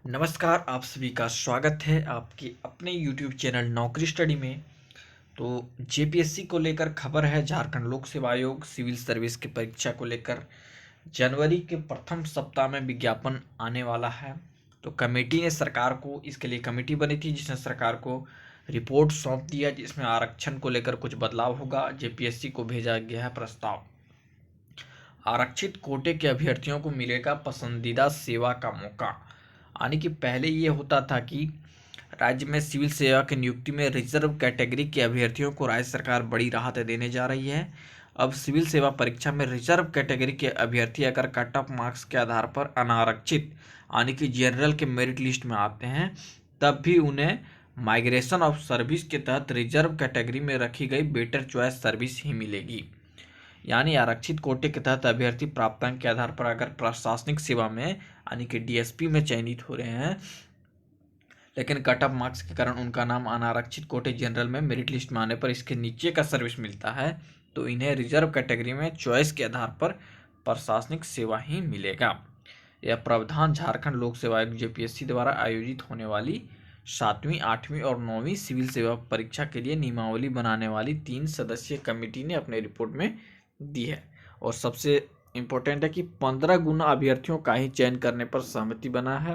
नमस्कार, आप सभी का स्वागत है आपके अपने YouTube चैनल नौकरी स्टडी में। तो जेपीएससी को लेकर खबर है। झारखंड लोक सेवा आयोग सिविल सर्विस की परीक्षा को लेकर जनवरी के प्रथम सप्ताह में विज्ञापन आने वाला है। तो कमेटी ने सरकार को, इसके लिए कमेटी बनी थी जिसने सरकार को रिपोर्ट सौंप दिया, जिसमें आरक्षण को लेकर कुछ बदलाव होगा। जेपीएससी को भेजा गया है प्रस्ताव। आरक्षित कोटे के अभ्यर्थियों को मिलेगा पसंदीदा सेवा का मौका। यानी कि पहले ये होता था कि राज्य में सिविल सेवा की नियुक्ति में रिजर्व कैटेगरी के अभ्यर्थियों को राज्य सरकार बड़ी राहत देने जा रही है। अब सिविल सेवा परीक्षा में रिजर्व कैटेगरी के अभ्यर्थी अगर कट ऑफ मार्क्स के आधार पर अनारक्षित यानी कि जनरल के मेरिट लिस्ट में आते हैं, तब भी उन्हें माइग्रेशन ऑफ सर्विस के तहत रिजर्व कैटेगरी में रखी गई बेटर चॉइस सर्विस ही मिलेगी। यानी आरक्षित कोटे के तहत अभ्यर्थी प्राप्तांक के आधार पर अगर प्रशासनिक सेवा में यानी कि डीएसपी में चयनित हो रहे हैं, लेकिन कट ऑफ मार्क्स के कारण उनका नाम अनारक्षित कोटे जनरल में मेरिट लिस्ट में आने पर इसके नीचे का सर्विस मिलता है, तो इन्हें रिजर्व कैटेगरी में चॉइस के आधार पर प्रशासनिक सेवा ही मिलेगा। यह प्रावधान झारखंड लोक सेवा आयोग जेपीएससी द्वारा आयोजित होने वाली 7वीं, 8वीं और 9वीं सिविल सेवा परीक्षा के लिए नियमावली बनाने वाली 3 सदस्यीय कमेटी ने अपने रिपोर्ट में दी है। और सबसे इम्पोर्टेंट है कि 15 गुना अभ्यर्थियों का ही चयन करने पर सहमति बना है।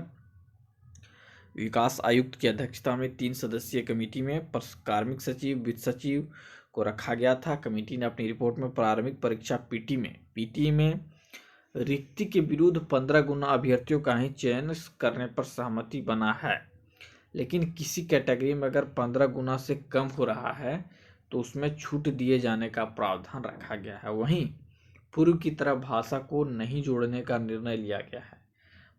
विकास आयुक्त की अध्यक्षता में 3 सदस्यीय कमेटी में कार्मिक सचिव, वित्त सचिव को रखा गया था। कमेटी ने अपनी रिपोर्ट में प्रारंभिक परीक्षा पीटी में रिक्ति के विरुद्ध 15 गुना अभ्यर्थियों का ही चयन करने पर सहमति बना है। लेकिन किसी कैटेगरी में अगर 15 गुना से कम हो रहा है तो उसमें छूट दिए जाने का प्रावधान रखा गया है। वहीं पूर्व की तरह भाषा को नहीं जोड़ने का निर्णय लिया गया है।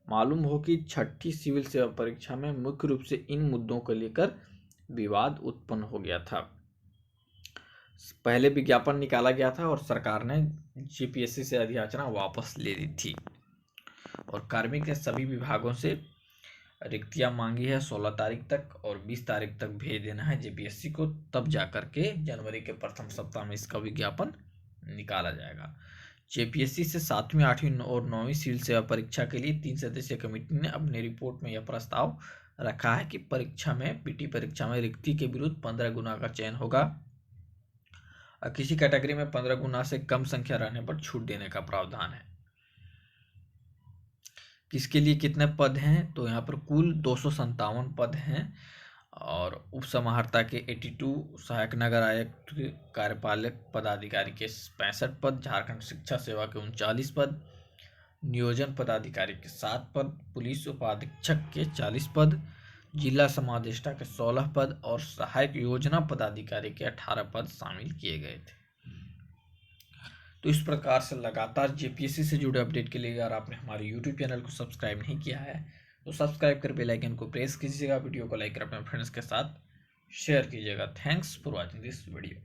मालूम हो कि 6ठी सिविल सेवा परीक्षा में मुख्य रूप से इन मुद्दों को लेकर विवाद उत्पन्न हो गया था। पहले विज्ञापन निकाला गया था और सरकार ने जेपीएससी से अधियाचना वापस ले ली थी और कार्मिक ने सभी विभागों से रिक्तियां मांगी है 16 तारीख तक, और 20 तारीख तक भेज देना है जेपीएससी को। तब जाकर के जनवरी के प्रथम सप्ताह में इसका विज्ञापन निकाला जाएगा। जेपीएससी से 7वीं, 8वीं और 9वीं सिविल सेवा परीक्षा के लिए 3 सदस्यीय कमेटी ने अपनी रिपोर्ट में यह प्रस्ताव रखा है कि परीक्षा में पीटी परीक्षा में रिक्ति के विरुद्ध 15 गुना का चयन होगा और किसी कैटेगरी में 15 गुना से कम संख्या रहने पर छूट देने का प्रावधान है। किसके लिए कितने पद हैं, तो यहाँ पर कुल 257 पद हैं और उप समाहर्ता के 82, सहायक नगर आयुक्त कार्यपालक पदाधिकारी के 65 पद, झारखंड शिक्षा सेवा के 39 पद, नियोजन पदाधिकारी के 7 पद, पुलिस उपाधीक्षक के 40 पद, जिला समादेष्टा के 16 पद और सहायक योजना पदाधिकारी के 18 पद शामिल किए गए थे। तो इस प्रकार से लगातार जेपीएससी से जुड़े अपडेट के लिए अगर आपने हमारे यूट्यूब चैनल को सब्सक्राइब नहीं किया है तो सब्सक्राइब कर बेल आइकन को प्रेस कीजिएगा, वीडियो को लाइक कर अपने फ्रेंड्स के साथ शेयर कीजिएगा। Thanks for watching this video.